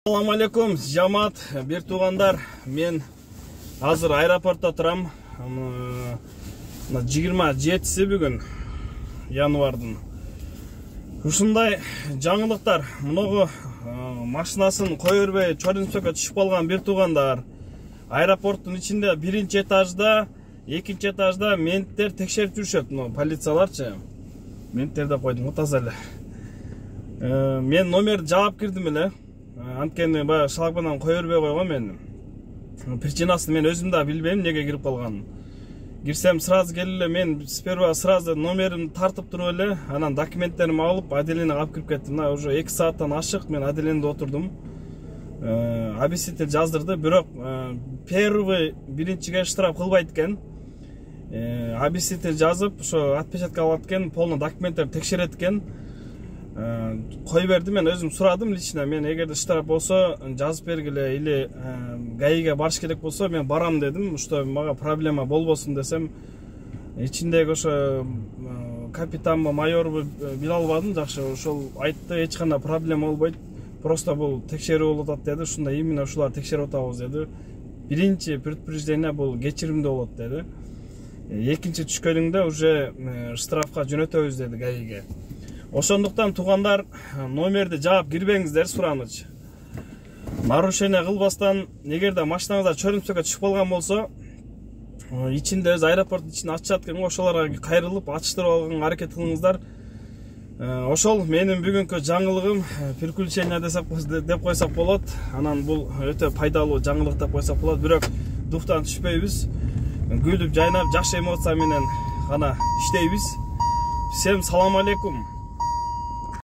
Assalamu алейкум, жамаат, бир туугандар. Мен азыр аэропортто турам. 27-си бүгүн январдын. Ушундай жаңылыктар, муногу машинасын кое бербей Чоринсөккө түшүп калган бир туугандар. Аэропорттун ичинде биринчи этажда, экинчи этажда менттер текшерип жүрүшөт, полицияларчы. Менттер деп койдум, таза эле. Мен номерди жаап кирдим эле. Анткени баягы шлагбаумдан кое бербей койгон мен. Причинасын мен өзүм да билбейм, неге кирип калганын. Кирсем сразу келип мен сперва сразу номеримди тартып туруп эле, анан документтеримди алып, отделениеге алып кирип кеттим. Уже 2 сааттан ашык мен отделениеде отурдум. Объяснитель жаздырды, бирок первый биринчиге штраф кылбайт экен. Объяснитель жазып, ошо отпечатка алат экен, полный документтерди текшерет экен. Кой берди, мен өзүм сурадым лично. Мен эгерде штраф болсо жазып бергиле или ГАИге барыш керек болсо мен барам дедим. Что мага проблема болбосун десем, ичиндеги ошо капитанбы, майорбу биле албадым жакшы. Ошол айтты, эч кандай проблема болбойт. Просто бул текшерүү болуп атат деди. Ушунда именно ушулар текшерип атабыз деди. Биринчи предупреждение бул кечиримде болот деди. Экинчи түшкөнүңдө уже штрафка жөнөтөбүз деди ГАИге. Ошондуктан туугандар, номерди жаап кирбеңиздер, сураныч. Нарушение кылбастан, эгерде машинаңыздар Чоринсөккө түшүп калган болсо, ичинде өз аэропорттун ичин ачышат экен, ошолорго кайрылып ачыштырып алганга аракет кылыңыздар. Ошол менин бүгүнкү жаңылыгым, приключение деп койсок болот. Анан бул өтө пайдалуу жаңылык деп койсок болот. Бирок дуктан түшпөйбүз. Күлүп, жайнап, жакшы эмоция менен гана иштейбиз. Всем салам алейкум.